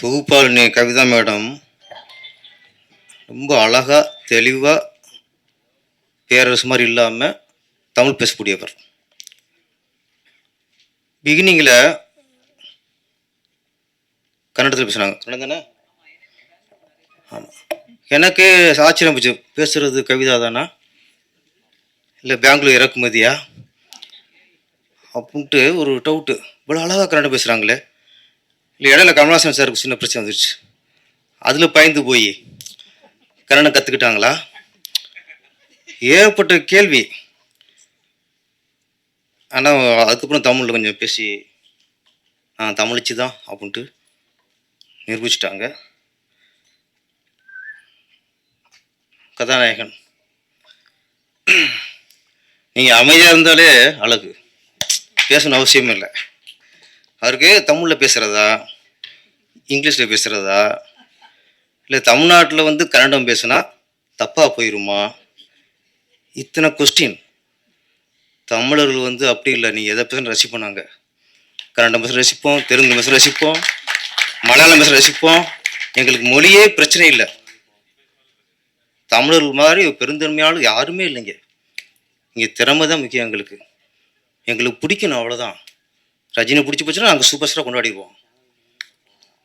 தொகுப்பாளினி Kavitha madam ரொம்ப அழகாக தெளிவாக பேரரசு மாதிரி இல்லாமல் தமிழ் பேசக்கூடியவர். பிகினிங்கில் கன்னடத்தில் பேசுனாங்க. கன்னடம் தானே? ஆமாம். எனக்கு ஆச்சரியம் போச்சு, பேசுகிறது கவிதா தானா இல்லை பெங்களூர் இறக்குமதியா அப்படின்ட்டு ஒரு டவுட்டு. இவ்வளோ அழகாக கன்னடம் பேசுகிறாங்களே. இல்லை இடையில கமல்ஹாசன் சாருக்கு சின்ன பிரச்சனை வந்துருச்சு, அதில் பயந்து போய் கன்னடம் கற்றுக்கிட்டாங்களா? ஏகப்பட்ட கேள்வி. ஆனால் அதுக்கப்புறம் தமிழில் கொஞ்சம் பேசி தமிழிச்சு தான் அப்படின்ட்டு நிரூபிச்சிட்டாங்க. கதாநாயகன் நீங்கள் அமைதியாக இருந்தாலே அழகு, பேசணும் அவசியமே இல்லை. அவருக்கு தமிழில் பேசுகிறதா இங்கிலீஷில் பேசுகிறதா இல்லை தமிழ்நாட்டில் வந்து கன்னடம் பேசுனா தப்பாக போயிடுமா, இத்தனை கொஸ்டின். தமிழர்கள் வந்து அப்படி இல்லை, நீங்கள் எதை பேச ரசிப்போம். நாங்கள் கன்னடம் பேச ரசிப்போம், தெலுங்கு பேச ரசிப்போம், மலையாளம் பேச ரசிப்போம். எங்களுக்கு மொழியே பிரச்சனை இல்லை. தமிழர்கள் மாதிரி பெருந்தன்மையாலும் யாருமே இல்லைங்க. இங்கே திறமை தான் முக்கியம். எங்களுக்கு பிடிக்கணும், அவ்வளோதான். ரஜினி பிடிச்சி போச்சுன்னா நாங்கள் சூப்பர் ஸ்டாராக கொண்டாடிடுவோம்.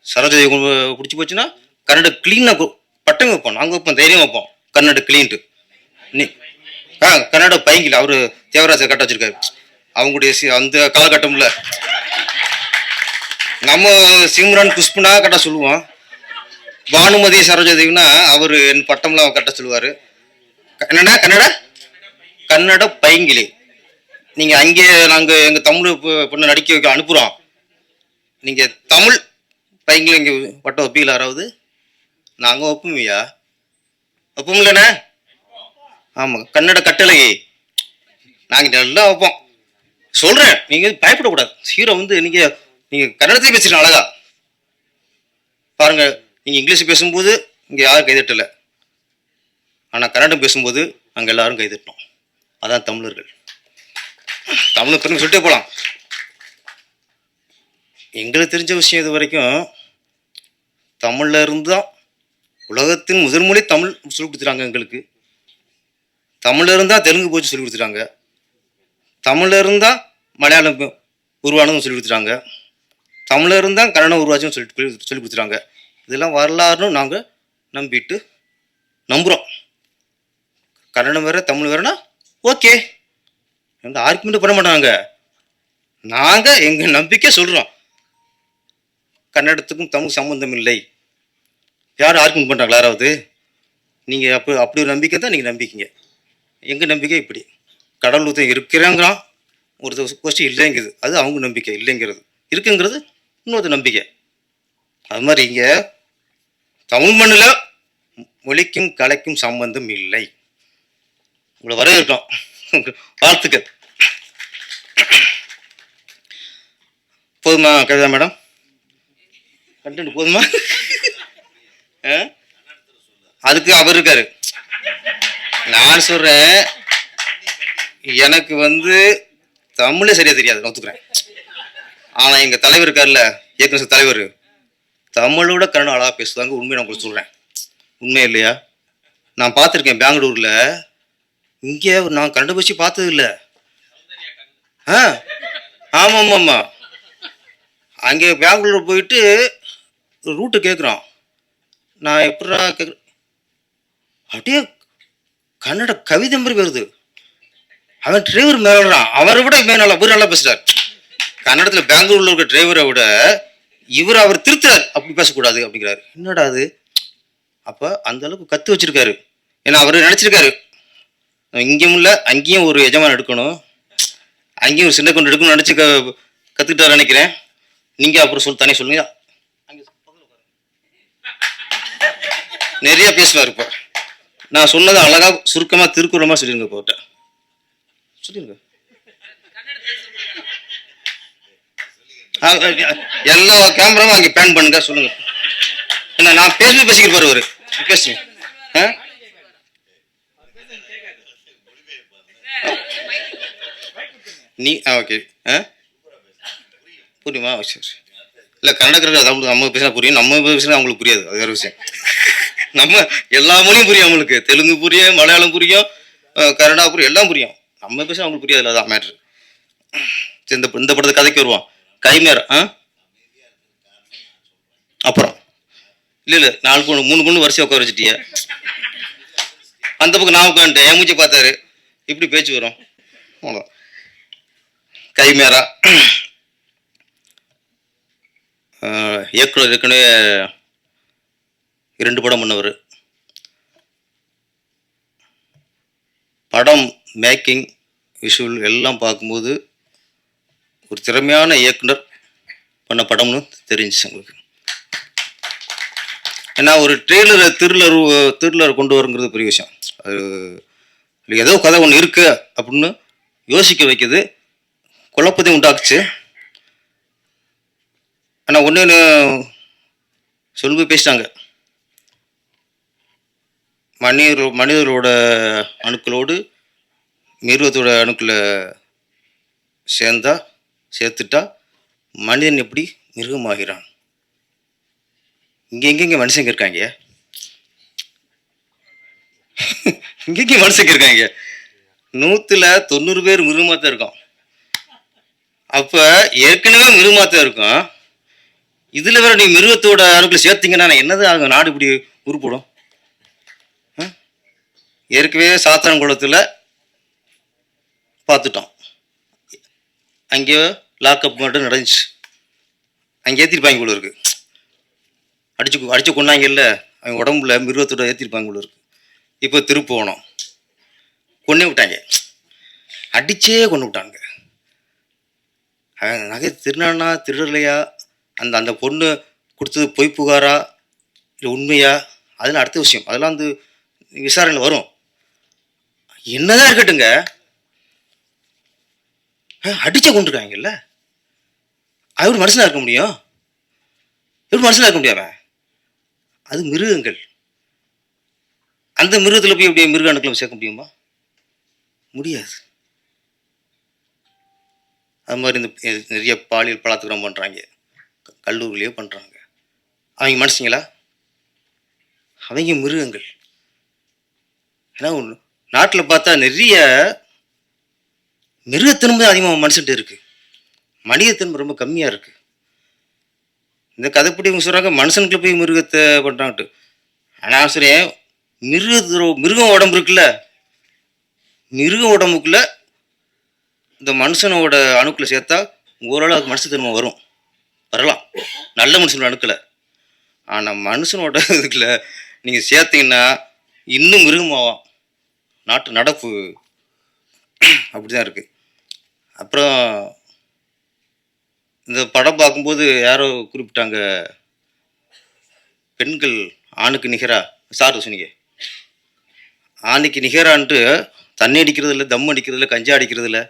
சரோஜாதேவி பிடிச்சி போச்சுன்னா கன்னட கிளீனாக பட்டம் வைப்போம், நாங்கள் வைப்போம், தைரியம் வைப்போம். கன்னட கிளீன்ட்டு நீ கன்னட பைங்கில் அவர் தேவராஜை கட்ட வச்சிருக்காரு. அவங்களுடைய அந்த காலகட்டம்ல நம்ம சிம்ரன் புஷ்பனா கட்ட சொல்லுவோம், பானுமதி சரோஜாதேவினா அவர் என் பட்டம்லாம் கட்ட சொல்லுவார். கன்னட பைங்கிலி. நீங்கள் அங்கே நாங்கள் எங்கள் தமிழ் பொண்ணு நடிக்க வைக்க அனுப்புகிறோம், நீங்கள் தமிழ் பைங்கிலி இங்கே பட்டம் வைப்பீங்களா யாராவது? நாங்கள் வைப்போம்யா, வைப்போம் இல்லைண்ணே? ஆமாம், கன்னட கட்டளை நாங்கள் நல்லா வைப்போம். சொல்கிறேன், நீங்கள் பயப்படக்கூடாது. ஹீரோ வந்து நீங்கள் கன்னடத்தையும் பேசுகிறீங்க அழகா பாருங்கள். நீங்கள் இங்கிலீஷ் பேசும்போது இங்கே யாரும் கைதட்டலை, ஆனால் கன்னடம் பேசும்போது அங்கே எல்லாரும் கைதட்டணும். அதான் தமிழர்கள். தமிழ் பெருமை சொல்லிட்டே போகலாம். எங்களுக்கு தெரிஞ்ச விஷயம் இது வரைக்கும் தமிழில் இருந்து தான் உலகத்தின் முதல் மொழி தமிழ் சொல்லி கொடுத்துட்டாங்க. எங்களுக்கு தமிழில் இருந்தால் தெலுங்கு போச்சு சொல்லி கொடுத்துட்டாங்க, தமிழில் இருந்தால் மலையாளம் உருவானதும் சொல்லி கொடுத்துட்டாங்க, தமிழில் இருந்தால் கன்னடம் உருவாச்சுன்னு சொல்லி கொடுத்துட்டாங்க. இதெல்லாம் வரலாறுன்னு நாங்கள் நம்புகிறோம். கன்னடம் வேறு தமிழ் வேறுனா ஓகே, எங்கள் ஆர்குமெண்ட் பண்ண மாட்டாங்க. நாங்கள் எங்கள் நம்பிக்கை சொல்கிறோம், கன்னடத்துக்கும் தமிழ் சம்மந்தம் இல்லை. யாரும் ஆர்குமெண்ட் பண்ணுறாங்களா யாராவது? நீங்கள் அப்படி ஒரு நம்பிக்கை தான் நீங்கள் நம்பிக்கீங்க. எங்கள் நம்பிக்கை இப்படி, கடவுள் ஒருத்தன் இருக்கிறாங்கிறான், ஒருத்தர் கோஷ்டி இல்லைங்குது, அது அவங்க நம்பிக்கை. இல்லைங்கிறது இருக்குங்கிறது இன்னொரு நம்பிக்கை. அது மாதிரி இங்கே தமிழ் மண்ணில் மொழிக்கும் கலைக்கும் சம்பந்தம் இல்லை. உங்களை வரவேற்கிறோம், வாழ்த்துக்கள். போதுமா கவிதா மேடம்? கண்டென்ட் போதுமா? அதுக்கு அவர் இருக்காரு. நான் சொல்றேன், எனக்கு வந்து தமிழே சரியா தெரியாது, ஒத்துக்கிறேன். ஆனா எங்க தலைவர் இருக்காருல்ல, இயக்குனர் தலைவர், தமிழோட கன்னடம் அழகா பேசுவாங்க. உண்மையை நான் உங்களுக்கு சொல்றேன், உண்மை இல்லையா? நான் பார்த்துருக்கேன் பெங்களூர்ல. இங்கே நான் கன்னடம் பேசி பார்த்தது இல்லை. ஆமாம் ஆமாம். அங்கே பெங்களூர் போயிட்டு ரூட்டு கேட்குறான். நான் எப்படா கேட்குறேன், அப்படியே கன்னட கவிதை மாதிரி வருது. அவன் டிரைவர் மேலாடுறான், அவரை விட மேலாள அவர் நல்லா பேசுறார். கன்னடத்தில் பெங்களூர்ல இருக்க டிரைவரை விட அவர் திருத்துறாரு, அப்படி பேசக்கூடாது அப்படிங்கிறாரு. என்னடா அது? அப்போ அந்த அளவுக்கு கற்று வச்சிருக்காரு. ஏன்னா அவர் நினச்சிருக்காரு இங்கேயும் இல்லை அங்கேயும் ஒரு எஜமான் எடுக்கணும், அங்கேயும் ஒரு சின்ன கொண்டு எடுக்கணும்னு நினச்சி கற்றுக்கிட்டாரு நினைக்கிறேன். நீங்கள் அப்புறம் தனியாக சொல்லுங்க. நிறைய பேசுவார். இப்போ நான் சொன்னதை அழகாக சுருக்கமாக திருக்குறமாக சொல்லிருங்க. போட்ட சொல்லிருங்க. எல்லா கேமராவும் அங்கே பேன் பண்ணுங்க, சொல்லுங்க. என்ன நான் பேசிக்கிட்டு பாரு, பேசுங்க. நீ ஓகே புரியுமா? சரி. இல்லை கன்னடக்காரங்க தமிழ் நம்ம பேசினா புரியும், நம்ம பேசினா அவங்களுக்கு புரியாது, அது வேறு விஷயம். நம்ம எல்லா மொழியும் புரியும் அவங்களுக்கு, தெலுங்கு புரியும், மலையாளம் புரியும், கன்னடா புரியும், எல்லாம் புரியும். நம்ம பேசினா அவங்களுக்கு புரியாது, அதான் மேட்ரு. இந்த இந்த படத்தை கதைக்கு வருவோம். கைமேரா அப்புறம் இல்லை 4 பொண்ணு 3 பொண்ணு வரிசையாக உட்கார வச்சுட்டிய. அந்த பக்கம் நான் உட்காந்துட்டேன், என் மூஞ்சி பார்த்தாரு, இப்படி பேச்சு வரும். அவ்வளோ கைமேரா. இயக்குனர் ஏற்கனவே 2 படம் பண்ணவர். படம் மேக்கிங் விஷுவல் எல்லாம் பார்க்கும்போது ஒரு திறமையான இயக்குனர் பண்ண படம்னு தெரிஞ்சிச்சு எங்களுக்கு. ஏன்னா ஒரு த்ரில்லர் கொண்டு வருங்கிறது பெரிய விஷயம். அது ஏதோ கதை ஒன்று இருக்கு அப்படின்னு யோசிக்க வைக்குது, குழப்பத்தையும் உண்டாக்குச்சு. ஆனால் ஒன்று சொல்லி பேசிட்டாங்க, மனிதர்களோட அணுக்களோடு மிருகத்தோட அணுக்களை சேர்த்துட்டா மனிதன் எப்படி மிருகமாகிறான். இங்கே மனுஷங்க இருக்காங்க, இங்கே மனுஷங்க இருக்காங்க, 100ல் 90 பேர் மிருகமாத்தான் இருக்கும். அப்ப ஏற்கனவே மிருகமாத்தான் இருக்கும், இதுல வேற நீ மிருகத்தோட அணுக்களை சேர்த்தீங்கன்னா என்னது ஆகும், நாடு இப்படி உருப்படும். ஏற்கனவே சாத்தான்குளத்தில் பார்த்துட்டோம், அங்கேயோ லாக்அப் மட்டும் நடந்துச்சு, அங்கே ஏற்றிருப்பாங்க போல இருக்கு. அடிச்சு கொண்டாங்கல்ல, அவங்க உடம்புல மிருகத்தோட ஏற்றிருப்பாங்க போல இருக்கு. இப்போ திருப்போணம் கொன்னே விட்டாங்க, அடிச்சே கொண்டு விட்டாங்க. நகை திருநானா திருடலையா, அந்த பொண்ணு கொடுத்தது பொய் புகாரா இல்லை உண்மையா, அதெல்லாம் அடுத்த விஷயம், அதெல்லாம் வந்து விசாரணையில் வரும். என்னதான் இருக்கட்டுங்க, அடிச்ச கொண்டிருக்காங்கல்ல, அது மனுஷனா இருக்க முடியும்? எப்படி மனுஷனா இருக்க முடியாம? அது மிருகங்கள், அந்த மிருகத்தில் போய் எப்படி மிருக அணுக்களை சேர்க்க முடியுமா? முடியாது. அது மாதிரி இந்த நிறைய பாலியல் பலாத்காரம் பண்ணுறாங்க, கல்லூரிலேயே பண்ணுறாங்க. அவங்க மனுஷங்களா? அவங்க மிருகங்கள். ஏன்னா நாட்டில் பார்த்தா நிறைய மிருகத்தன்மை அதிகமாக மனுஷன்ட்டு இருக்கு, மனிதத்தன்மை ரொம்ப கம்மியாக இருக்கு. இந்த கதைப்படி இவங்க சொல்கிறாங்க மனுஷனுக்குள்ள போய் மிருகத்தை பண்ணுறாங்கட்டு. ஆனால் சரி, மிருகம் உடம்பு இருக்குல்ல, மிருக உடம்புக்குள்ள இந்த மனுஷனோட அணுக்களை சேர்த்தா ஓரளவு மனுஷத்தன்மை வரலாம், நல்ல மனுஷனோட அணுக்களை. ஆனால் மனுஷனோட இதுக்குள்ள நீங்கள் சேர்த்தீங்கன்னா இன்னும் மிருகமாகும். நாட்டு நடப்பு அப்படிதான் இருக்கு. அப்புறம் இந்த படம் பார்க்கும்போது யாரோ குறிப்பிட்டாங்க, பெண்கள் ஆணுக்கு நிகரா, சார் சொன்னீங்க, ஆணுக்கு நிகரான்ட்டு தண்ணி அடிக்கிறது இல்லை, தம் அடிக்கிறது இல்லை, கஞ்சா அடிக்கிறது இல்லை,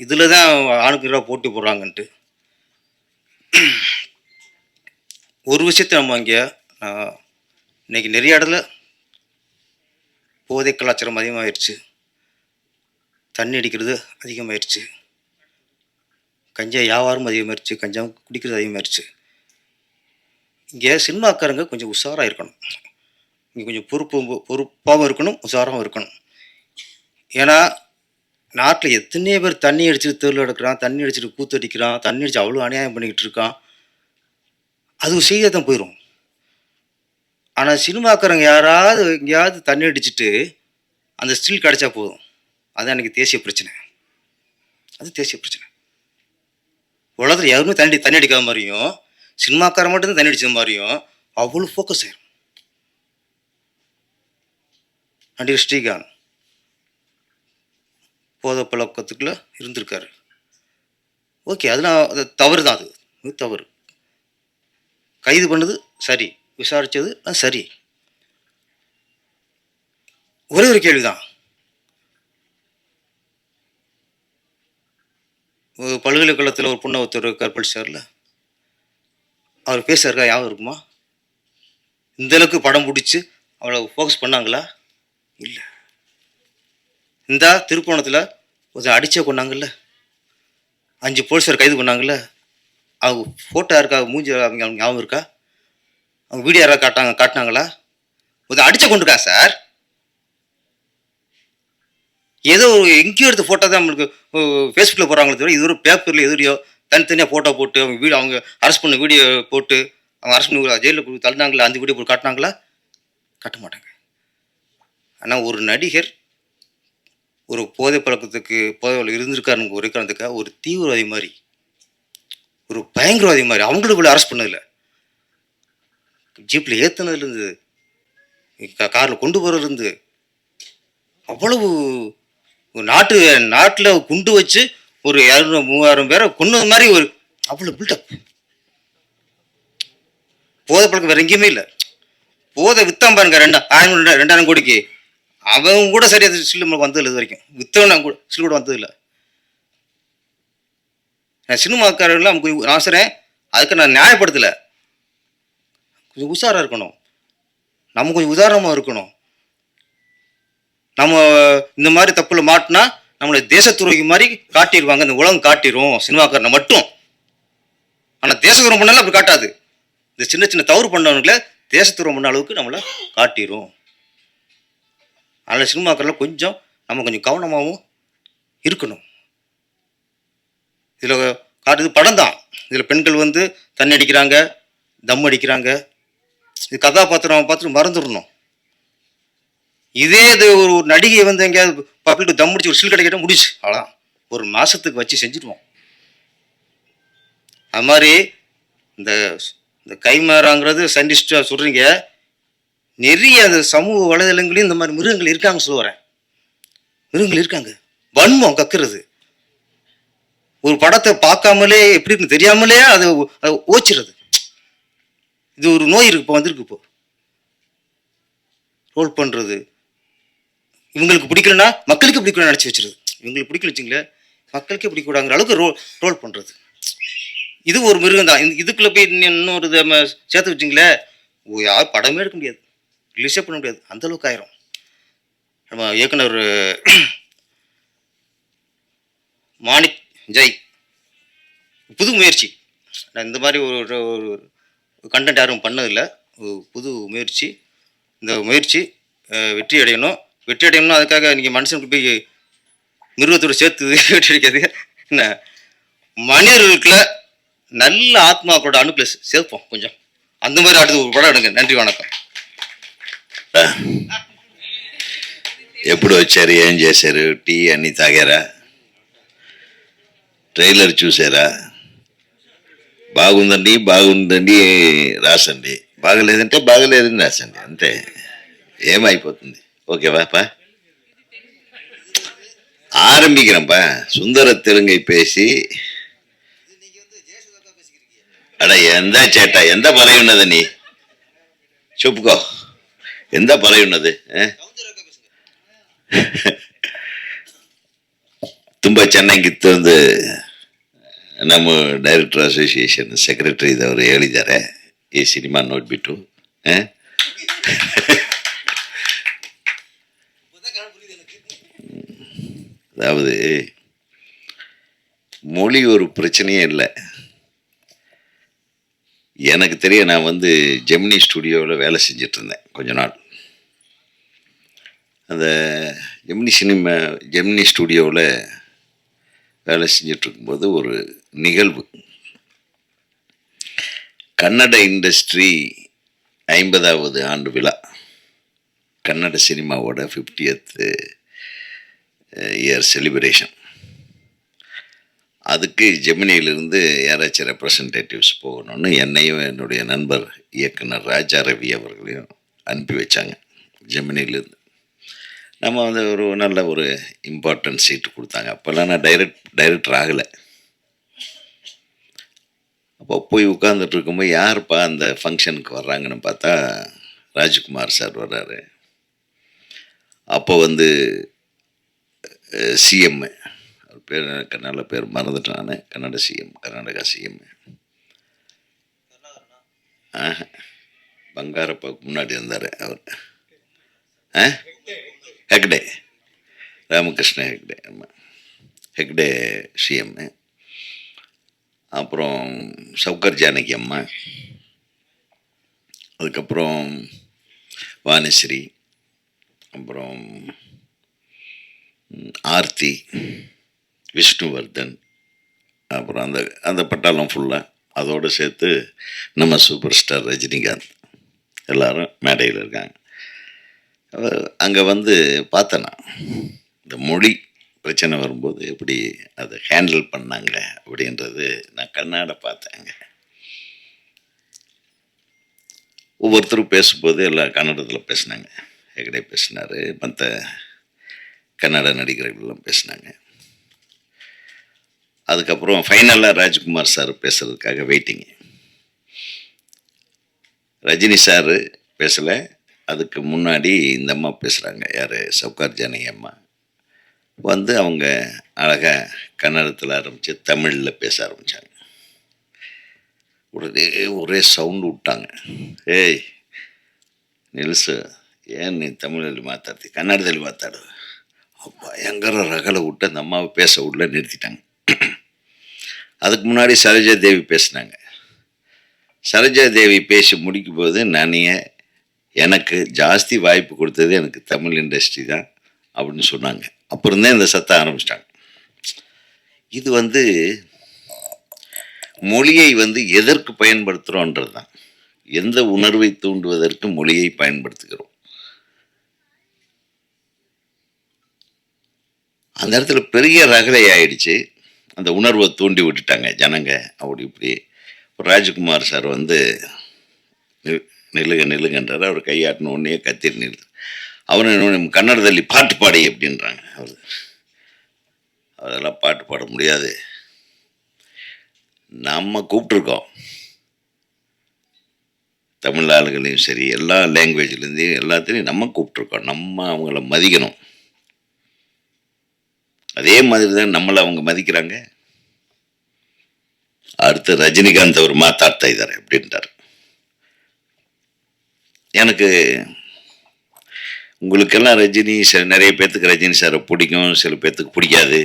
இதில் தான் ஆணுக்கு நிகராக போட்டி போடுறாங்கன்ட்டு. ஒரு விஷயத்தை நம்ம இங்கே இன்னைக்கு நிறைய இடத்துல போதை கலாச்சாரம் அதிகமாகிடுச்சு, தண்ணி அடிக்கிறது அதிகமாகிடுச்சு, கஞ்சா வியாபாரம் அதிகமாகிடுச்சு, கஞ்சா குடிக்கிறது அதிகமாகிடுச்சு. இங்கே சினிமாக்காரங்க கொஞ்சம் உஷாராக இருக்கணும், இங்கே கொஞ்சம் பொறுப்பாகவும் இருக்கணும், உஷாராகவும் இருக்கணும். ஏன்னா நாட்டில் எத்தனையோ பேர் தண்ணி அடிச்சுட்டு தெருவில் எடுக்கிறான், தண்ணி அடிச்சுட்டு கூத்து அடிக்கிறான், தண்ணி அடிச்சு அவ்வளோ அநியாயம் பண்ணிக்கிட்டு இருக்கான், அது செய்தியாக தான் போயிடும். ஆனால் சினிமாக்காரங்க யாராவது எங்கேயாவது தண்ணி அடிச்சுட்டு அந்த ஸ்டில் கிடைச்சா போதும், அதுதான் எனக்கு தேசிய பிரச்சனை. அது தேசிய பிரச்சனை. உலகத்தில் யாருமே தண்ணி அடிக்காத மாதிரியும், சினிமாக்காரன் மட்டும்தான் தண்ணி அடிச்ச மாதிரியும் அவ்வளோ ஃபோக்கஸ் ஆயிரும். நடிகர் ஸ்ரீகாந்த் போதை பழக்கத்துக்குள்ள இருந்திருக்காரு, ஓகே, அதெல்லாம் அது தவறு தான், அது தவறு. கைது பண்ணது சரி, விசாரித்தது சரி. ஒரே ஒரு கேள்விதான், ஒரு பல்கலைக்கழகத்தில் ஒரு பொண்ணை ஒருத்தர் கற்பழிச்சார்ல, அவர் பேசுறதுக்கா யாரும் இருக்குமா? இந்த அளவுக்கு படம் பிடிச்சி அவளை ஃபோக்கஸ் பண்ணாங்களா? இல்லை. இந்த திருப்போணத்தில் ஒரு அடிச்சே கொண்டாங்கல்ல, 5 போலீஸார் கைது பண்ணாங்கல்ல, அவங்க ஃபோட்டோ இருக்கா, மூஞ்சி அவங்க அவங்க ஞாபகம் இருக்கா? அவங்க வீடியோ யாராவது காட்டினாங்களா? ஒரு அடிச்ச கொண்டிருக்கா சார். ஏதோ எங்கேயோ எடுத்த ஃபோட்டோ தான் நம்மளுக்கு ஃபேஸ்புக்கில் போடுறாங்களே தவிர, இது ஒரு பேப்பரில் எதுலையோ தனித்தனியாக ஃபோட்டோ போட்டு அவங்க அரெஸ்ட் பண்ண வீடியோ போட்டு அவங்க அரெஸ்ட் பண்ணி ஜெயிலில் தள்ளினாங்களா, அந்த வீடியோ போட்டு காட்டினாங்களா? காட்ட மாட்டாங்க. ஆனால் ஒரு நடிகர் ஒரு போதை பழக்கத்துக்கு போதையில் இருந்திருக்காருன்னு ஒரு காரணத்துக்காக ஒரு தீவிரவாதி மாதிரி, ஒரு பயங்கரவாதி மாதிரி அவங்களுக்குள்ள அரெஸ்ட் பண்ணதில்ல. ஜீப்பில் ஏற்றுனதுலேருந்து, காரில் கொண்டு போகிறதுலேருந்து, அவ்வளவு நாட்டில் குண்டு வச்சு ஒரு 200-3000 பேரை கொன்னது மாதிரி ஒரு அவ்வளோ பில்டப். போதை பழக்கம் வேற எங்கேயுமே இல்லை. போதை வித்தான் பாருங்க 2000 கோடிக்கு, அவன் கூட சரியா சில்லு நம்மளுக்கு வந்ததில்லை இது வரைக்கும். வித்தவன் கூட சில்லு கூட வந்ததில்லை. நான் சினிமாக்காரர்கள்லாம் நமக்கு நான் சொல்கிறேன், அதுக்கு நான் நியாயப்படுத்தலை. கொஞ்சம் உஷாராக இருக்கணும், நம்ம கொஞ்சம் உதாரணமாக இருக்கணும். நம்ம இந்த மாதிரி தப்புல மாட்டினா நம்மளை தேச துரோகி மாதிரி காட்டிடுவாங்க, இந்த உலகம் காட்டிடும் சினிமாக்காரனை மட்டும். ஆனால் தேச துரோகம் பண்ணாலும் அப்படி காட்டாது. இந்த சின்ன சின்ன தவறு பண்ணவங்களை தேச துரோகம் பண்ண அளவுக்கு நம்மளை காட்டிடும். அதனால் சினிமாக்காரில் கொஞ்சம் நம்ம கொஞ்சம் கவனமாகவும் இருக்கணும். இதில் காட்டுது படம் தான். இதில் பெண்கள் வந்து தண்ணி அடிக்கிறாங்க, தம் அடிக்கிறாங்க. இது கதாபாத்திரம் பார்த்துட்டு மறந்துடணும். இதே இது ஒரு நடிகை வந்து எங்கேயாவது பப்ளிக் தம் அடிச்சு ஒரு சில் கிடைக்கிட்ட முடிச்சு அவ்வளோதான், ஒரு மாதத்துக்கு வச்சு செஞ்சுடுவோம். அது மாதிரி இந்த இந்த கைமாறாங்கிறது சயின்டிஸ்டாக சொல்கிறீங்க, நிறைய அந்த சமூக வலைதளங்களையும் இந்த மாதிரி மிருகங்கள் இருக்காங்கன்னு சொல்ல வரேன். மிருகங்கள் இருக்காங்க, வன்மம் கக்குறது. ஒரு படத்தை பார்க்காமலே எப்படி இருக்குன்னு தெரியாமலே அதை ஓச்சிடுறது. இது ஒரு நோய் இருக்கு, இப்போ வந்திருக்கு. இப்போ ரோல் பண்ணுறது, இவங்களுக்கு பிடிக்கலன்னா மக்களுக்கு பிடிக்கணும்னு நினச்சி வச்சிருது. இவங்களுக்கு பிடிக்கல வச்சுங்களேன், மக்களுக்கே பிடிக்கூடாங்கிற அளவுக்கு ரோல் பண்ணுறது. இது ஒரு மிருகம் தான். இதுக்குள்ளே போய் இன்னொரு நம்ம சேர்த்து வச்சிங்களேன், யாரும் படமே எடுக்க முடியாது, ரிலீஸே பண்ண முடியாது, அந்தளவுக்கு ஆயிரும். நம்ம இயக்குனர் மாணிக் ஜெய் புது முயற்சி. நான் இந்த மாதிரி ஒரு கண்டென்ட் யாரும் பண்ணதில்லை, புது முயற்சி. இந்த முயற்சி வெற்றி அடையணும். வெற்றி அடையணும்னா அதுக்காக நீங்கள் மனுஷனுக்கு போய் மிருகத்தோடு சேர்த்து வெற்றி அடிக்காது. என்ன, மனிதர்களுக்குள்ள நல்ல ஆத்மாக்களோட அணுக்களை சேர்ப்போம் கொஞ்சம். அந்த மாதிரி அடுத்து ஒரு படம் எடுங்க. நன்றி, வணக்கம். ఎప్పుడు వచ్చారు, ఏం చేశారు, టీ అన్నీ తాగారా, ట్రైలర్ చూసారా? బాగుందండి బాగుందండి రాసండి, బాగలేదంటే బాగలేదని రాసండి, అంతే. ఏమైపోతుంది? ஓகேவாப்பா, ஆரம்பிக்கிறேன்ப்பா. சுந்தர தெலுங்கை பேசி అడ ఎంత చేట, ఎంత పరై ఉన్నది నీ చెప్పుకో, ఎంత పరై ఉన్నది. ತುಂಬ ಚೆನ್ನಾಗಿತ್ತು ಒಂದು ನಮ್ಮ ಡೈರೆಕ್ಟರ್ ಅಸೋಸಿಯೇಷನ್ ಸೆಕ್ರೆಟರಿ ಇದವರು ಹೇಳಿದ್ದಾರೆ ಈ ಸಿನಿಮಾ ನೋಡಿಬಿಟ್ಟು. அதாவது மொழி ஒரு பிரச்சனையே இல்லை. எனக்கு தெரிய நான் வந்து ஜெமினி ஸ்டுடியோவில் வேலை செஞ்சிட்டு இருந்தேன் கொஞ்ச நாள். அந்த ஜெமினி ஸ்டுடியோவில் வேலை செஞ்சிட்டு இருக்கும்போது ஒரு நிகழ்வு, கன்னட இண்டஸ்ட்ரி 50வது ஆண்டு விழா, கன்னட சினிமாவோட 50th இயர் செலிப்ரேஷன். அதுக்கு ஜெமினியிலிருந்து யாராச்சும் ரெப்ரசன்டேட்டிவ்ஸ் போகணும்னு என்னையும் என்னுடைய நண்பர் இயக்குனர் ராஜா ரவி அவர்களையும் அனுப்பி வச்சாங்க ஜெமினியிலேருந்து. நம்ம வந்து ஒரு நல்ல ஒரு இம்பார்ட்டன்ட் சீட்டு கொடுத்தாங்க. அப்போல்லாம் நான் டைரக்டர் ஆகலை. அப்போ போய் உட்காந்துட்டு இருக்கும்போது யாருப்பா அந்த ஃபங்க்ஷனுக்கு வர்றாங்கன்னு பார்த்தா ராஜ்குமார் சார் வர்றாரு. அப்போ வந்து சிஎம், அவர் பேர் எனக்கு நல்ல பேர் மறந்துட்டேன் நான், கன்னட சிஎம், கர்நாடகா சிஎம். பங்காரப்பாவுக்கு முன்னாடி இருந்தார் அவர், ஹெக்டே, ராமகிருஷ்ண ஹெக்டே. ஆமாம், ஹெக்டே சிஎம். அப்புறம் சௌகர் ஜானகி அம்மா, அதுக்கப்புறம் வாணிஸ்ரீ, அப்புறம் ஆர்த்தி, விஷ்ணுவர்தன், அப்புறம் அந்த அந்த பட்டாளம் ஃபுல்லாக, அதோடு சேர்த்து நம்ம சூப்பர் ஸ்டார் ரஜினிகாந்த் எல்லாரும் மேடையில் இருக்காங்க. அங்கே வந்து பார்த்தேன் நான், இந்த மொழி பிரச்சனை வரும்போது எப்படி அதை ஹேண்டில் பண்ணாங்க அப்படின்றது நான் கண்ணாட பார்த்தேங்க. ஒவ்வொருத்தரும் பேசும்போது எல்லாம் கன்னடத்தில் பேசினாங்க. ஹெகடே பேசினார், மற்ற கன்னட நடிகர்கள்லாம் பேசினாங்க. அதுக்கப்புறம் ஃபைனலாக ராஜ்குமார் சார் பேசுகிறதுக்காக வெயிட்டிங்க. ரஜினி சார் பேசலை, அதுக்கு முன்னாடி இந்த அம்மா பேசுகிறாங்க. யார்? சௌகார் ஜானகி அம்மா வந்து அவங்க அழகாக கன்னடத்தில் ஆரம்பித்து தமிழில் பேச ஆரம்பித்தாங்க. ஒரே சவுண்டு விட்டாங்க. ಏಯ್ ನಿಲ್ಲಿಸು, ಏನು ನೀನು ತಮಿಳಲ್ಲಿ ಮಾತಾಡ್ತಿ, ಕನ್ನಡದಲ್ಲಿ ಮಾತಾಡು. பயங்கர ரகலை விட்டு அந்த அம்மாவை பேச விடல, நிறுத்திட்டாங்க. அதுக்கு முன்னாடி சரோஜா தேவி பேசினாங்க. சரோஜா தேவி பேசி முடிக்கும் போது, நான் எனக்கு ஜாஸ்தி வாய்ப்பு கொடுத்தது எனக்கு தமிழ் இண்டஸ்ட்ரி தான் அப்படின்னு சொன்னாங்க. அப்புறம் தான் இந்த சத்தம் ஆரம்பிச்சிட்டாங்க. இது வந்து மொழியை வந்து எதற்கு பயன்படுத்துகிறோன்றது தான். எந்த உணர்வை தூண்டுவதற்கு மொழியை பயன்படுத்துகிறோம். அந்த இடத்துல பெரிய ரகலை ஆயிடுச்சு. அந்த உணர்வை தூண்டி விட்டுட்டாங்க ஜனங்க. அப்படி இப்படி ராஜ்குமார் சார் வந்து நில்லுங்க நில்லுங்கன்றார். அவர் கையாட்டின உடனே கத்திரி நில்லு. அவரும் கன்னடದಲ್ಲಿ பாட்டு பாடி அப்படின்றாங்க. அதெல்லாம் பாட்டு பாட முடியாது, நம்ம கூப்பிட்ருக்கோம். தமிழ் ஆளுகளையும் சரி, எல்லா லாங்குவேஜ்லேருந்து எல்லாத்துலேயும் நம்ம கூப்பிட்ருக்கோம். நம்ம அவங்கள மதிக்கணும். அதே மாதிரி தான் நம்மளை அவங்க மதிக்கிறாங்க. அடுத்து ரஜினிகாந்த் அவர் மாத்தாಡ್ತಾ ಇದ್ದಾರೆ அப்படின்ட்டார். எனக்கு உங்களுக்கெல்லாம் ரஜினி சார், நிறைய பேர்த்துக்கு ரஜினி சாரை பிடிக்கும், சில பேர்த்துக்கு பிடிக்காது,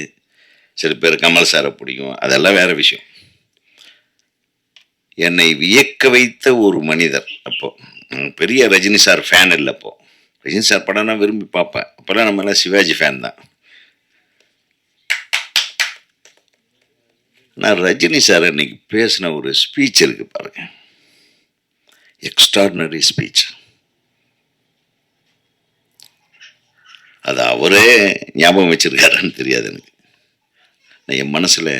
சில பேர் கமல் சாரை பிடிக்கும், அதெல்லாம் வேற விஷயம். என்னை வியக்க வைத்த ஒரு மனிதர். அப்போ பெரிய ரஜினி சார் ஃபேன் இல்லை. அப்போ ரஜினி சார் படம்னா விரும்பி பார்ப்பேன். அப்போல்லாம் நம்ம எல்லாம் சிவாஜி ஃபேன் தான். நான் ரஜினி சார் இன்னைக்கு பேசின ஒரு ஸ்பீச் இருக்கு பாருங்க, எக்ஸ்ட்ராடினரி ஸ்பீச். அது அவரே ஞாபகம் வச்சிருக்காருன்னு தெரியாது எனக்கு. நான் என் மனசில்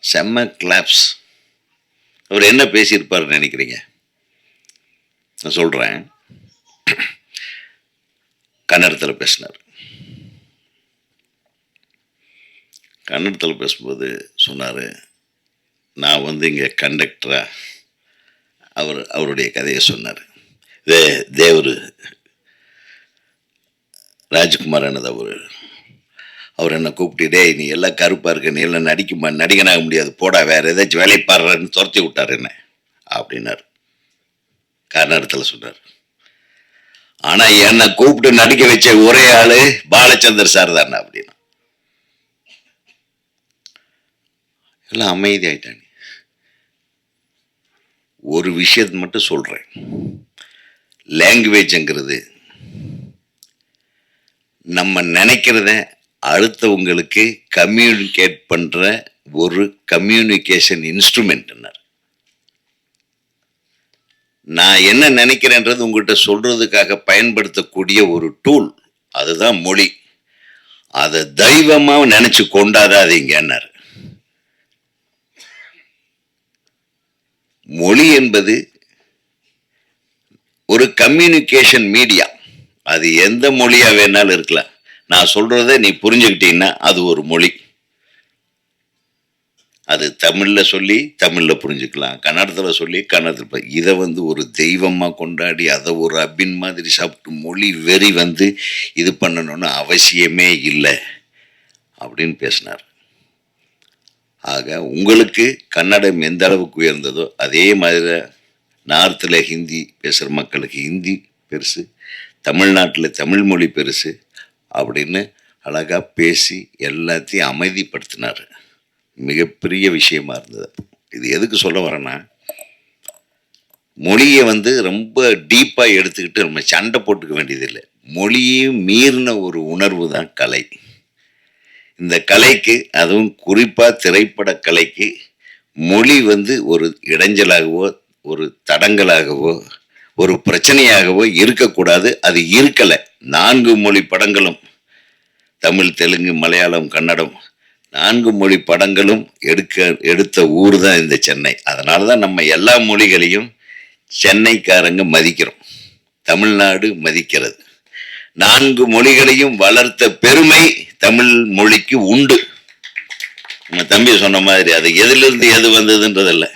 செம்ம கிளாப்ஸ். அவர் என்ன பேசியிருப்பாருன்னு நினைக்கிறீங்க? நான் சொல்கிறேன். கன்னடத்தில் பேசினார். கன்னடத்தில் பேசும்போது சொன்னார், நான் வந்து இங்கே கண்டக்டராக அவருடைய கதையை சொன்னார். தேவர் ராஜ்குமார் என்னது அவர் என்னை கூப்பிட்டு, டே நீ எல்லாம் கருப்பாக இருக்க, நீ எல்லாம் நடிகனாக முடியாது, போடா வேறு ஏதாச்சும் வேலை பாடுறன்னு துரத்தி விட்டார் என்ன அப்படின்னார். கன்னடத்தில் சொன்னார். ஆனால் என்னை கூப்பிட்டு நடிக்க வச்ச ஒரே ஆள் பாலச்சந்தர் சார் தானே அப்படின்னா. எல்லாம் அமைதி ஆயிட்டாங்க. ஒரு விஷயத்தை மட்டும் சொல்கிறேன், லாங்குவேஜ்ங்கிறது நம்ம நினைக்கிறத அடுத்தவங்களுக்கு கம்யூனிகேட் பண்ணுற ஒரு கம்யூனிகேஷன் இன்ஸ்ட்ருமெண்ட்னார். நான் என்ன நினைக்கிறேன்றது உங்கள்கிட்ட சொல்றதுக்காக பயன்படுத்தக்கூடிய ஒரு டூல், அதுதான் மொழி. அதை தெய்வமாக நினைச்சு கொண்டாடாதீங்கன்னார். மொழி என்பது ஒரு கம்யூனிகேஷன் மீடியா. அது எந்த மொழியா வேணாலும் இருக்கலாம். நான் சொல்றதை நீ புரிஞ்சுக்கிட்டீங்கன்னா அது ஒரு மொழி. அது தமிழில் சொல்லி தமிழில் புரிஞ்சுக்கலாம், கன்னடத்தில் சொல்லி கன்னடத்தில். இதை வந்து ஒரு தெய்வமாக கொண்டாடி அதை ஒரு அபின் மாதிரி சாப்பிட்டு மொழி வெறி வந்து இது பண்ணணும்னு அவசியமே இல்லை அப்படின்னு பேசினார். ஆக உங்களுக்கு கன்னடம் எந்த அளவுக்கு உயர்ந்ததோ அதே மாதிரி நார்த்தில் ஹிந்தி பேசுகிற மக்களுக்கு ஹிந்தி பெருசு, தமிழ்நாட்டில் தமிழ் மொழி பெருசு அப்படின்னு அழகாக பேசி எல்லாத்தையும் அமைதிப்படுத்தினார். மிகப்பெரிய விஷயமா இருந்தது. இது எதுக்கு சொல்ல வரேன்னா, மொழியை வந்து ரொம்ப டீப்பாக எடுத்துக்கிட்டு நம்ம சண்டை போட்டுக்க வேண்டியதில்லை. மொழியையும் மீறின ஒரு உணர்வு தான் கலை. இந்த கலைக்கு, அதுவும் குறிப்பாக திரைப்பட கலைக்கு, மொழி வந்து ஒரு இடைஞ்சலாகவோ ஒரு தடங்கலாகவோ ஒரு பிரச்சனையாகவோ இருக்கக்கூடாது. அது இருக்கலை. 4 மொழி படங்களும், தமிழ், தெலுங்கு, மலையாளம், கன்னடம், 4 மொழி படங்களும் எடுத்த ஊர் தான் இந்த சென்னை. அதனால தான் நம்ம எல்லா மொழிகளையும் சென்னைக்காரங்க மதிக்கிறோம். தமிழ்நாடு மதிக்கிறது. 4 மொழிகளையும் வளர்த்த பெருமை தமிழ் மொழிக்கு உண்டு. நம்ம தம்பி சொன்ன மாதிரி அது எதிலிருந்து எது வந்ததுன்றதில்லை.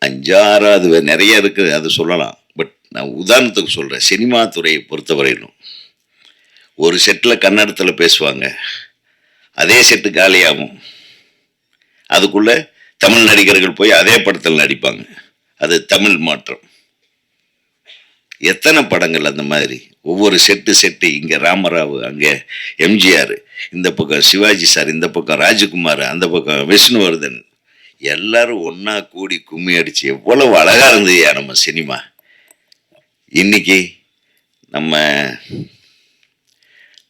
5, 6 அது நிறைய இருக்கு, அது சொல்லலாம். பட் நான் உதாரணத்துக்கு சொல்றேன். சினிமா துறையை பொறுத்தவரையிலும் ஒரு செட்டில் கன்னடத்தில் பேசுவாங்க, அதே செட்டு காலியாகும், அதுக்குள்ள தமிழ் நடிகர்கள் போய் அதே படத்தில் நடிப்பாங்க. அது தமிழ் மாற்றம். எத்தனை படங்கள் அந்த மாதிரி. ஒவ்வொரு செட்டு இங்கே ராமராவ், அங்கே எம்ஜிஆர், இந்த பக்கம் சிவாஜி சார், இந்த பக்கம் ராஜகுமார், அந்த பக்கம் விஷ்ணுவர்தன், எல்லாரும் ஒன்னா கூடி கும்மி அடிச்சு எவ்வளவு அழகா இருந்ததுயா நம்ம சினிமா. இன்னைக்கு நம்ம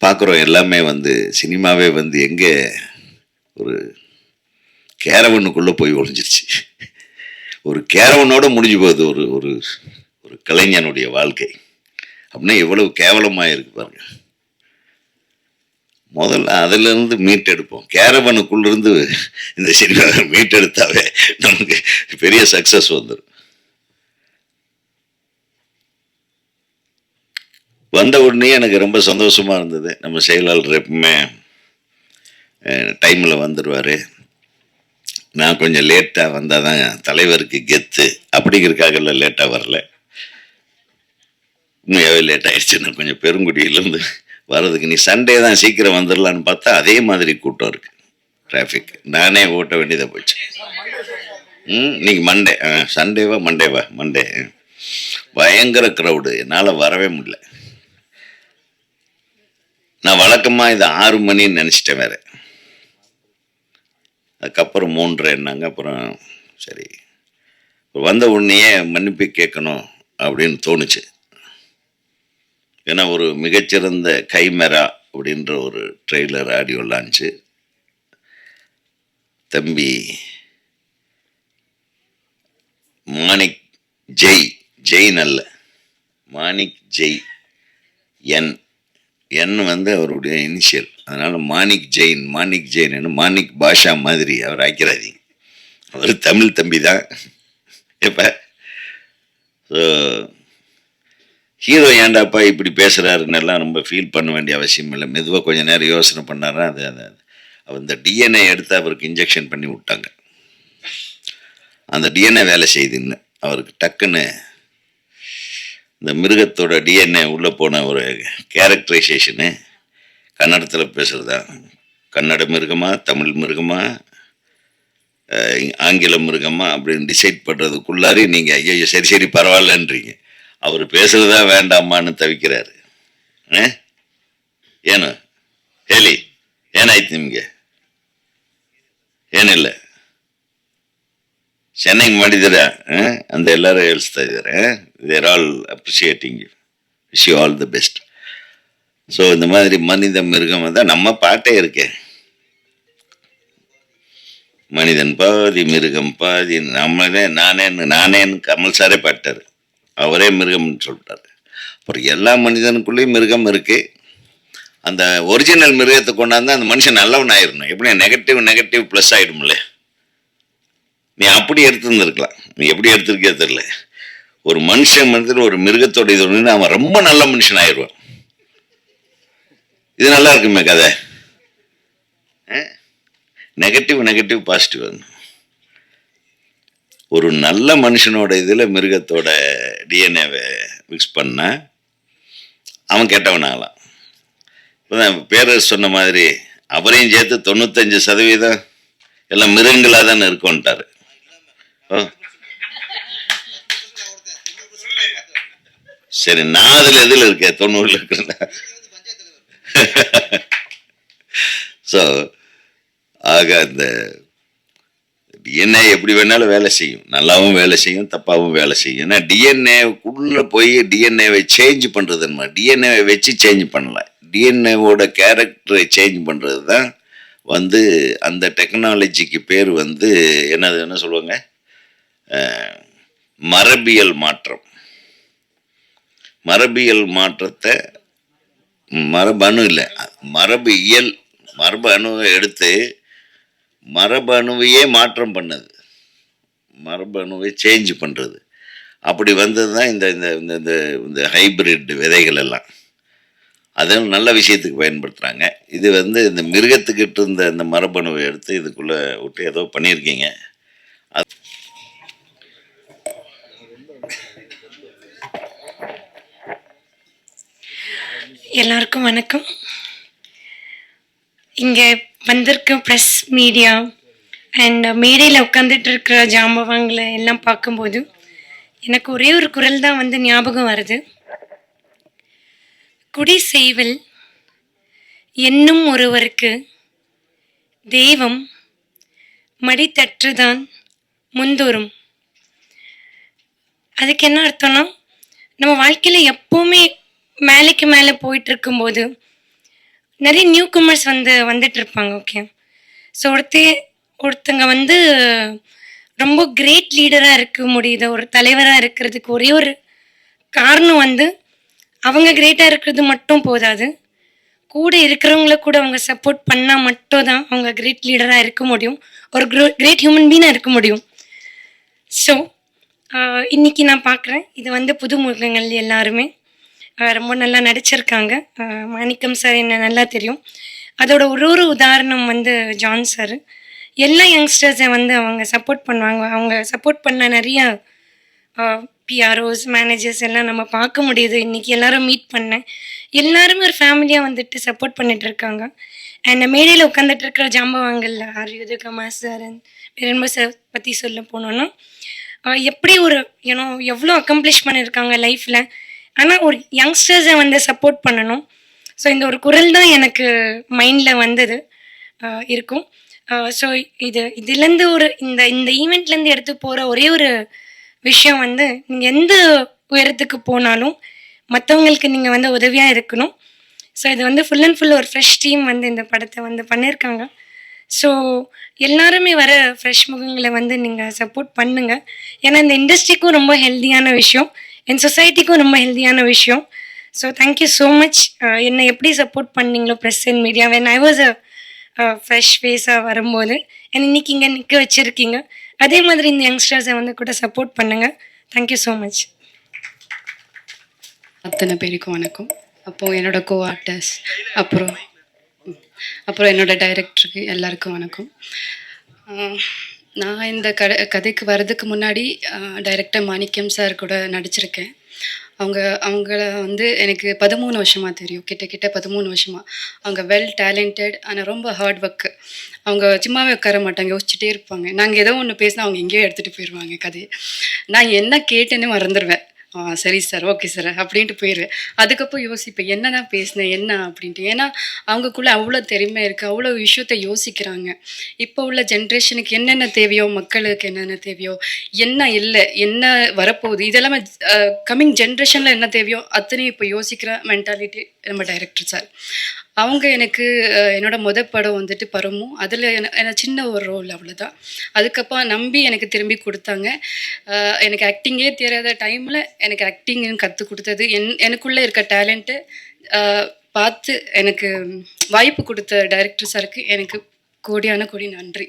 பார்க்குறோம் எல்லாமே வந்து சினிமாவே வந்து எங்கே ஒரு கேரவனுக்குள்ளே போய் ஒழிஞ்சிருச்சு. ஒரு கேரவனோட முடிஞ்சு போகுது ஒரு ஒரு ஒரு கலைஞனுடைய வாழ்க்கை. அப்படின்னா எவ்வளவு கேவலமாக இருக்கு பாருங்க. முதல்ல அதிலிருந்து மீட்டெடுப்போம். கேரவனுக்குள்ளிருந்து இந்த சினிமா மீட்டெடுத்தாவே நமக்கு பெரிய சக்சஸ் வந்துடும். வந்த உடனே எனக்கு ரொம்ப சந்தோஷமா இருந்தது. நம்ம செயலாளர் எப்பவுமே டைமில் வந்துடுவார். நான் கொஞ்சம் லேட்டாக வந்தால் தான் தலைவருக்கு கெத்து அப்படிங்கிறதுக்காக லேட்டாக வரல. உண்மையாகவே லேட் ஆயிடுச்சு. நான் கொஞ்சம் பெருங்குடியிலேருந்து வர்றதுக்கு நீ சண்டே தான் சீக்கிரம் வந்துடலான்னு பார்த்தா அதே மாதிரி கூட்டம் இருக்கு, டிராஃபிக். நானே ஓட்ட வேண்டியதாக போச்சு. இன்னைக்கு மண்டே, சண்டேவா மண்டே பயங்கர க்ரௌடு. என்னால் வரவே முடியல. நான் வழக்கமாக இது 6 மணின்னு நினச்சிட்டேன் வேற. அதுக்கப்புறம் 3:30 என்னாங்க. அப்புறம் சரி வந்த உடனேயே மன்னிப்பு கேட்கணும் அப்படின்னு தோணுச்சு. ஏன்னா ஒரு மிகச்சிறந்த கைமெரா அப்படின்ற ஒரு ட்ரெய்லர் ஆடியோ லான்ச்சு தம்பி மாணிக் ஜெயின் அல்ல, மாணிக் ஜெய், என் வந்து அவருடைய இனிஷியல். அதனால மாணிக் ஜெயின் மாணிக் பாஷா மாதிரி அவர் ஆக்கிறாதீங்க. அவர் தமிழ் தம்பி தான். இப்போ ஹீரோ ஏண்டாப்பா இப்படி பேசுகிறாருன்னெல்லாம் ரொம்ப ஃபீல் பண்ண வேண்டிய அவசியம் இல்லை. மெதுவாக கொஞ்சம் நேரம் யோசனை பண்ணாரா அது அந்த டிஎன்ஏ எடுத்து அவருக்கு இன்ஜெக்ஷன் பண்ணி விட்டாங்க. அந்த டிஎன்ஏ வேலை செய்யுதுன்னு அவருக்கு டக்குன்னு இந்த மிருகத்தோட டிஎன்ஏ உள்ளே போன ஒரு கேரக்டரைசேஷனு கன்னடத்தில் பேசுகிறதா, கன்னட மிருகமா, தமிழ் மிருகமா, ஆங்கில மிருகமா அப்படின்னு டிசைட் பண்ணுறதுக்குள்ளாரி நீங்கள் ஐயோ சரி பரவாயில்லன்றீங்க. அவர் பேசுறதா வேண்டாமான்னு தவிக்கிறாரு. ಏನು ಹೇಳಿ ಏನಾಯ್ತು ನಿಮಗೆ? ಏನಿಲ್ಲ, ಚೆನ್ನಾಗಿ ಮಾಡಿದ್ದೀರಾ ಅಂತ ಎಲ್ಲರೂ ಹೇಳ್ತಾ ಇದ್ದಾರೆ. They're all appreciating you, wish you all the best. So இந்த மாதிரி மனித மிருகம் தான் நம்ம பாட்டே இருக்கே. மனிதன் பாதி மிருகம் பாதி. நானேன்னு கமல் சாரே பாட்டார். அவரே மிருகம்னு சொல்லிட்டாரு. அப்புறம் எல்லா மனிதனுக்குள்ளேயும் மிருகம் இருக்கு. அந்த ஒரிஜினல் மிருகத்தை கொண்டாந்து அந்த மனுஷன் நல்லவன் ஆயிடணும். எப்படி நெகட்டிவ் ப்ளஸ் ஆகிடும்ல. நீ அப்படி எடுத்துருந்துருக்கலாம், நீ எப்படி எடுத்திருக்கே தெரியல. ஒரு மனுஷன் ஒரு மிருகத்தோட இது ஒன்று அவன் ரொம்ப நல்ல மனுஷன் ஆயிடுவான். இது நல்லா இருக்குமே கதை. Negative positive. ஒரு நல்ல மனுஷனோட இதில் மிருகத்தோட டிஎன்ஏவை மிக்ஸ் பண்ண அவன் கெட்டவனாகலாம். இப்போதான் பேரர் சொன்ன மாதிரி அவரையும் சேர்த்து 95% எல்லாம் மிருகங்களாக தானே இருக்கும்ட்டாரு. சரி, நான் அதில் எதில் இருக்கேன்? 90 இருக்கிறேன். ஸோ ஆக அந்த டிஎன்ஏ எப்படி வேணாலும் வேலை செய்யும், நல்லாவும் வேலை செய்யும், தப்பாகவும் வேலை செய்யும். ஏன்னா டிஎன்ஏக்குள்ளே போய் டிஎன்ஏவை சேஞ்ச் பண்ணுறதுன்னு, டிஎன்ஏவை வச்சு சேஞ்ச் பண்ணல, டிஎன்ஏவோட கேரக்டரை சேஞ்ச் பண்ணுறது தான் வந்து அந்த டெக்னாலஜிக்கு பேர் வந்து என்ன சொல்லுவாங்க, மரபியல் மாற்றம். மரபியல் மாற்றத்தை மரபணு இல்லை, மரபு அணுவை எடுத்து மரபு அணுவையே மாற்றம் பண்ணது, மரபு அணுவை சேஞ்ச் பண்ணுறது. அப்படி வந்தது தான் இந்த இந்த இந்த இந்த ஹைபிரிட் விதைகள் எல்லாம். அதெல்லாம் நல்ல விஷயத்துக்கு பயன்படுத்துகிறாங்க. இது வந்து இந்த மிருகத்துக்கிட்ட இருந்த இந்த மரபணுவை எடுத்து இதுக்குள்ளே விட்டு ஏதோ பண்ணியிருக்கீங்க. எல்லாருக்கும் வணக்கம். இங்கே வந்திருக்க ப்ரெஸ், மீடியா அண்ட் மேடையில் உட்காந்துட்டு இருக்கிற ஜாம்பவாங்களை எல்லாம் பார்க்கும்போது எனக்கு ஒரே ஒரு குரல் தான் வந்து ஞாபகம் வருது. குடி செய்வல் என்னும் ஒருவருக்கு தெய்வம் மடித்தற்றுதான் முந்தோறும். அதுக்கு என்ன அர்த்தம்னா, நம்ம வாழ்க்கையில் எப்போவுமே மேலைக்கு மேலே போயிட்டு இருக்கும்போது நிறைய நியூ கமர்ஸ் வந்துட்டு இருப்பாங்க. ஓகே, ஸோ ஒருத்தங்க வந்து ரொம்ப கிரேட் லீடராக இருக்க முடியுது, ஒரு தலைவராக இருக்கிறதுக்கு ஒரே ஒரு காரணம் வந்து அவங்க கிரேட்டாக இருக்கிறது மட்டும் போதாது, கூட இருக்கிறவங்கள கூட அவங்க சப்போர்ட் பண்ணால் மட்டும் தான் அவங்க கிரேட் லீடராக இருக்க முடியும், ஒரு கிரேட் ஹியூமன் பீனாக இருக்க முடியும். ஸோ இன்னைக்கு நான் பார்க்குறேன், இது வந்து புதுமுகங்கள் எல்லாருமே ரொம்ப நல்லா நடிச்சிருக்காங்க. மாணிக்கம் சார் என்ன நல்லா தெரியும். அதோட ஒரு உதாரணம் வந்து ஜான் சார். எல்லா யங்ஸ்டர்ஸை வந்து அவங்க சப்போர்ட் பண்ணுவாங்க. அவங்க சப்போர்ட் பண்ண நிறைய பிஆர்ஓஸ், மேனேஜர்ஸ் எல்லாம் நம்ம பார்க்க முடியுது. இன்றைக்கி எல்லாரும் மீட் பண்ணேன். எல்லாருமே ஒரு ஃபேமிலியாக வந்துட்டு சப்போர்ட் பண்ணிட்டு இருக்காங்க. அண்ட் மேடையில் உட்காந்துட்டு இருக்கிற ஜாம்பவாங்கல் ஆர்யுது கமா சார் அண்ட் பெரும்ப சார் பற்றி சொல்ல போனோன்னா, எப்படி ஒரு எவ்வளோ அக்கம்ப்ளிஷ் பண்ணியிருக்காங்க லைஃப்பில். ஆனால் ஒரு யங்ஸ்டர்ஸை வந்து சப்போர்ட் பண்ணணும். ஸோ இந்த ஒரு குரல் தான் எனக்கு மைண்டில் வந்தது இருக்கும். ஸோ இதுலேருந்து இந்த ஈவெண்ட்லேருந்து எடுத்து போகிற ஒரே ஒரு விஷயம் வந்து, நீங்கள் எந்த உயரத்துக்கு போனாலும் மற்றவங்களுக்கு நீங்கள் வந்து உதவியாக இருக்கணும். ஸோ இது வந்து ஃபுல் அண்ட் ஃபுல் ஒரு ஃப்ரெஷ் டீம் வந்து இந்த படத்தை வந்து பண்ணியிருக்காங்க. ஸோ எல்லாருமே வர ஃப்ரெஷ் முகங்களை வந்து நீங்கள் சப்போர்ட் பண்ணுங்கள். ஏன்னா இந்த இண்டஸ்ட்ரிக்கும் ரொம்ப ஹெல்த்தியான விஷயம், என் சொசைட்டிக்கும் ரொம்ப ஹெல்த்தியான விஷயம். So thank you so much. என்னை எப்படி சப்போர்ட் பண்ணீங்களோ press and media, when I was a fresh ஃபேஸாக வரும்போது என்னை இன்னைக்கு இங்கே நிற்க வச்சுருக்கீங்க. அதே மாதிரி இந்த யங்ஸ்டர்ஸை வந்து கூட சப்போர்ட் பண்ணுங்கள். Thank you so much. அத்தனை பேருக்கும் வணக்கம். அப்போது என்னோட கோ ஆர்டர்ஸ், அப்புறம் என்னோட டைரக்டருக்கு எல்லாருக்கும் வணக்கம். நான் இந்த கதைக்கு வர்றதுக்கு முன்னாடி டைரக்டர் மாணிக்கம் சார் கூட நடிச்சிருக்கேன். அவங்கள வந்து எனக்கு 13 வருஷமாக தெரியும், கிட்ட 13 வருஷமாக. அவங்க வெல் டேலண்டட், ஆனால் ரொம்ப ஹார்ட் ஒர்க்கு. அவங்க சும்மாவே உட்கார மாட்டாங்க, யோசிச்சுட்டே இருப்பாங்க. நாங்கள் ஏதோ ஒன்று பேசினா அவங்க எங்கேயோ எடுத்துகிட்டு போயிடுவாங்க கதையை. நான் என்ன கேட்டேன்னு மறந்துடுவேன். சரி சார், ஓகே சார் அப்படின்ட்டு போயிடுவேன். அதுக்கப்புறம் யோசிப்பேன் என்ன தான் பேசினேன் என்ன அப்படின்ட்டு. ஏன்னா அவங்கக்குள்ளே அவ்வளோ திறமை இருக்குது, அவ்வளோ விஷயத்தை யோசிக்கிறாங்க. இப்போ உள்ள ஜென்ரேஷனுக்கு என்னென்ன தேவையோ, மக்களுக்கு என்னென்ன தேவையோ, என்ன இல்லை, என்ன வரப்போகுது, இதெல்லாமே கம்மிங் ஜென்ரேஷனில் என்ன தேவையோ அத்தனையும் இப்போ யோசிக்கிற மென்டாலிட்டி நம்ம டைரக்டர் சார். அவங்க எனக்கு என்னோட படம் வந்துட்டு பரமும், அதில் எனக்கு சின்ன ஒரு ரோல், அவ்வளோதான். அதுக்கப்புறம் நம்பி எனக்கு திரும்பி கொடுத்தாங்க. எனக்கு ஆக்டிங்கே தெரியாத டைமில் எனக்கு ஆக்டிங்னு கற்றுக் கொடுத்தது, எனக்குள்ளே இருக்க டேலண்ட்டு பார்த்து எனக்கு வாய்ப்பு கொடுத்த டைரக்டர் சாருக்கு எனக்கு கோடி நன்றி.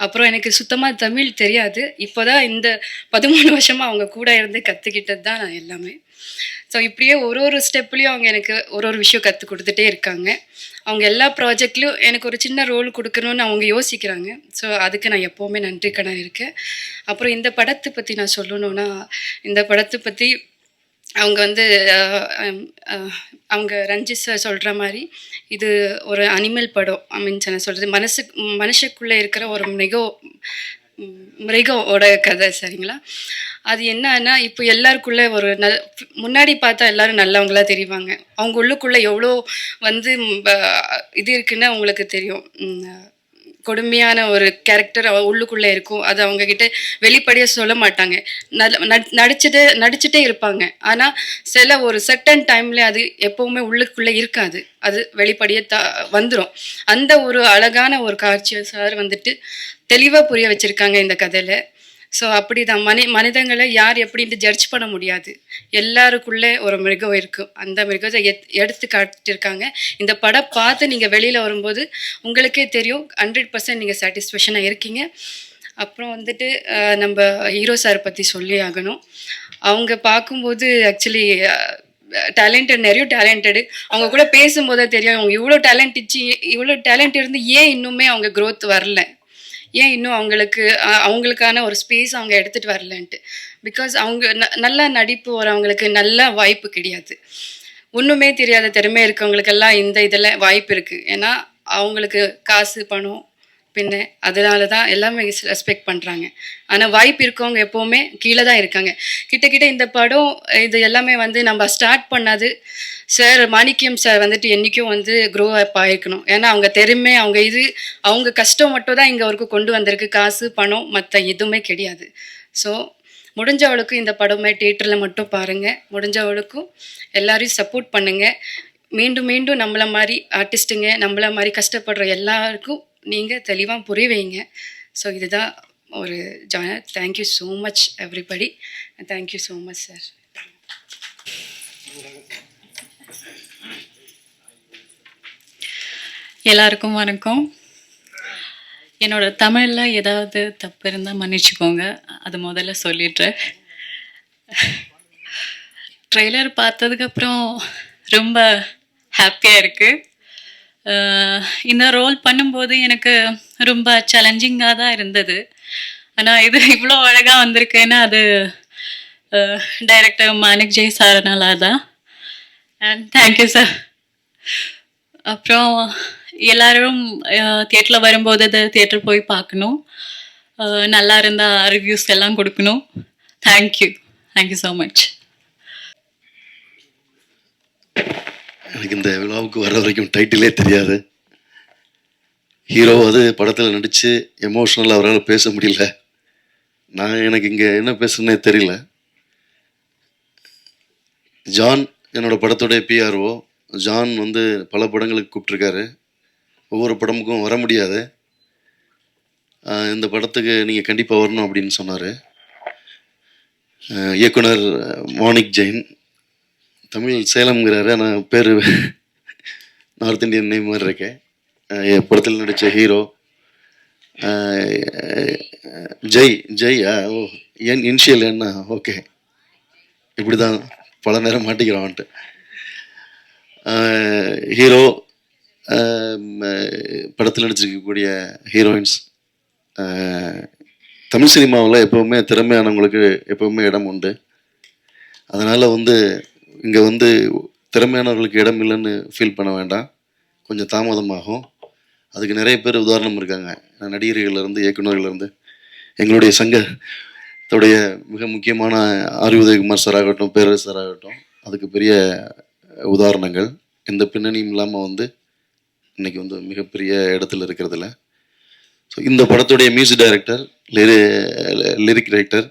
அப்புறம் எனக்கு சுத்தமாக தமிழ் தெரியாது, இப்போ தான் இந்த 13 வருஷமாக அவங்க கூட இருந்து கற்றுக்கிட்டது தான் நான் எல்லாமே. ஸோ இப்படியே ஒரு ஸ்டெப்லேயும் அவங்க எனக்கு ஒரு விஷயம் கற்றுக் கொடுத்துட்டே இருக்காங்க. அவங்க எல்லா ப்ராஜெக்ட்லேயும் எனக்கு ஒரு சின்ன ரோல் கொடுக்கணும்னு அவங்க யோசிக்கிறாங்க. ஸோ அதுக்கு நான் எப்போவுமே நன்றிக்கடன் இருக்கேன். அப்புறம் இந்த படத்தை பற்றி நான் சொல்லணுன்னா, இந்த படத்தை பற்றி அவங்க வந்து அவங்க ரஞ்சித் சார் சொல்கிற மாதிரி இது ஒரு அனிமல் படம். மீன்ஸ் என்ன சொல்கிறது, மனுஷக்குள்ளே இருக்கிற ஒரு மிருகோட கதை, சரிங்களா? அது என்னன்னா, இப்போ எல்லாருக்குள்ளே ஒரு முன்னாடி பார்த்தா எல்லாரும் நல்லவங்களா தெரிவாங்க. அவங்க உள்ளுக்குள்ளே எவ்வளோ வந்து இது இருக்குன்னு அவங்களுக்கு தெரியும். கொடுமையான ஒரு கேரக்டர் உள்ளுக்குள்ளே இருக்கும். அது அவங்க கிட்ட வெளிப்படையாக சொல்ல மாட்டாங்க. நடிச்சுட்டே இருப்பாங்க. ஆனால் சில ஒரு சர்டன் டைமில் அது எப்போவுமே உள்ளுக்குள்ளே இருக்காது. அது வெளிப்படையாக வந்துடும். அந்த ஒரு அழகான ஒரு காட்சியை சார் வந்துட்டு தெளிவாக புரிய வச்சுருக்காங்க இந்த கதையில். ஸோ அப்படிதான் மனிதங்களை யார் எப்படின்ட்டு ஜட்ஜ் பண்ண முடியாது. எல்லாருக்குள்ளே ஒரு மிருகம் இருக்கும். அந்த மிருகத்தை எடுத்து காட்டியிருக்காங்க. இந்த படம் பார்த்து நீங்கள் வெளியில் வரும்போது உங்களுக்கே தெரியும் 100% நீங்கள் சாட்டிஸ்ஃபேக்ஷனாக இருக்கீங்க. அப்புறம் வந்துட்டு நம்ம ஹீரோ சார் பற்றி சொல்லி ஆகணும். அவங்க பார்க்கும்போது ஆக்சுவலி நிறைய டேலண்டடு. அவங்க கூட பேசும்போதே தெரியும் அவங்க இவ்வளோ டேலண்ட் இருந்து ஏன் இன்னுமே அவங்க க்ரோத் வரல, ஏன் இன்னும் அவங்களுக்கான ஒரு ஸ்பேஸ் அவங்க எடுத்துகிட்டு வரலன்ட்டு. பிகாஸ் அவங்க நல்லா நடிப்பு வரவங்களுக்கு நல்ல வாய்ப்பு கிடையாது. ஒன்றுமே தெரியாத திறமை இருக்கவங்களுக்கெல்லாம் இதில் வாய்ப்பு இருக்குது. ஏன்னா அவங்களுக்கு காசு பணம் பின்ன அதனால தான் எல்லாமே ரெஸ்பெக்ட் பண்ணுறாங்க. ஆனால் வாய்ப்பு இருக்கவங்க எப்போவுமே கீழே தான் இருக்காங்க. கிட்ட இந்த படம் இது எல்லாமே நம்ம ஸ்டார்ட் பண்ணாது சார் மாணிக்கம் சார் வந்துட்டு என்றைக்கும் க்ரோ அப் ஆகிருக்கணும். ஏன்னா அவங்க திறமை அவங்க கஷ்டம் மட்டும் தான் இங்கே வரைக்கும் கொண்டு வந்திருக்கு. காசு பணம் மற்ற எதுவுமே கிடையாது. ஸோ முடிஞ்சவளுக்கும் இந்த படமே தியேட்டரில் மட்டும் பாருங்கள். முடிஞ்சவளுக்கும் எல்லாரையும் சப்போர்ட் பண்ணுங்கள். மீண்டும் மீண்டும் நம்மளை மாதிரி ஆர்டிஸ்ட்டுங்க, நம்மளை மாதிரி கஷ்டப்படுற எல்லாருக்கும் நீங்கள் தெளிவாக புரிய வைங்க. ஸோ இதுதான் ஒரு genre. Thank you so much everybody. Thank you so much sir. எல்லாருக்கும் வணக்கம். என்னோட தமிழில் ஏதாவது தப்பு இருந்தால் மன்னிச்சுக்கோங்க, அது முதல்ல சொல்லிடுறேன். ட்ரெய்லர் பார்த்ததுக்கப்புறம் ரொம்ப ஹாப்பியாக இருக்குது. இந்த ரோல் பண்ணும்போது எனக்கு ரொம்ப சேலஞ்சிங்காக தான் இருந்தது. ஆனால் இது இவ்வளோ அழகாக வந்திருக்கேன்னா அது டைரக்டர் மாணிக் ஜெய் சார்னால தான். And thank you sir. அப்புறம் எல்லாரும் தியேட்டரில் வரும்போது அது தியேட்டர் போய் பார்க்கணும். நல்லா இருந்தால் ரிவ்யூஸ் எல்லாம் கொடுக்கணும். Thank you so much. எனக்கு இந்த விழாவுக்கு வர வரைக்கும் டைட்டிலே தெரியாது. ஹீரோ படத்தில் நடித்து எமோஷ்னலாக அவரால் பேச முடியல. எனக்கு இங்கே என்ன பேசுறேன்னே தெரியல. ஜான் என்னோட படத்தோடைய பிஆர்ஓ. ஜான் பல படங்களுக்கு கூப்பிட்ருக்காரு. ஒவ்வொரு படமுக்கும் வர முடியாது. இந்த படத்துக்கு நீங்கள் கண்டிப்பாக வரணும் அப்படின்னு சொன்னார். இயக்குனர் மாணிக் ஜெயின், தமிழ் சேலம்ங்கிறாரு, ஆனால் பேர் நார்த் இந்தியன் நேம் மாதிரி இருக்கேன். என் படத்தில் நடித்த ஹீரோ ஜெய். ஓ என் இனிஷியல் என்ன? ஓகே, இப்படி தான் பல நேரம் மாட்டிக்கிறான்ட்டு. ஹீரோ, படத்தில் நடிச்சிருக்கக்கூடிய ஹீரோயின்ஸ். தமிழ் சினிமாவில் எப்போவுமே திறமையானவங்களுக்கு எப்போவுமே இடம் உண்டு. அதனால் இங்கே திறமையானவர்களுக்கு இடம் இல்லைன்னு ஃபீல் பண்ண வேண்டாம். கொஞ்சம் தாமதமாகும். அதுக்கு நிறைய பேர் உதாரணம் இருக்காங்க. நடிகர்கள்லேருந்து இயக்குநர்கள்லேருந்து எங்களுடைய சங்கத்துடைய மிக முக்கியமான ஆர் உதயகுமார் சார் ஆகட்டும், பேரரசு சார் ஆகட்டும், அதுக்கு பெரிய உதாரணங்கள். எந்த பின்னணியும் இல்லாமல் இன்றைக்கி மிகப்பெரிய இடத்துல இருக்கிறதுல. ஸோ இந்த படத்துடைய மியூசிக் டைரக்டர், லிரிக் டைரக்டர்,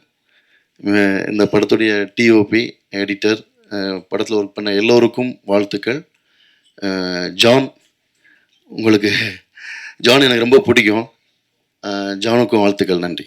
இந்த படத்துடைய டிஓபி, எடிட்டர், படத்தில் ஒர்க் பண்ண எல்லோருக்கும் வாழ்த்துக்கள். ஜான், உங்களுக்கு ஜான் எனக்கு ரொம்ப பிடிக்கும். ஜானுக்கும் வாழ்த்துக்கள். நன்றி.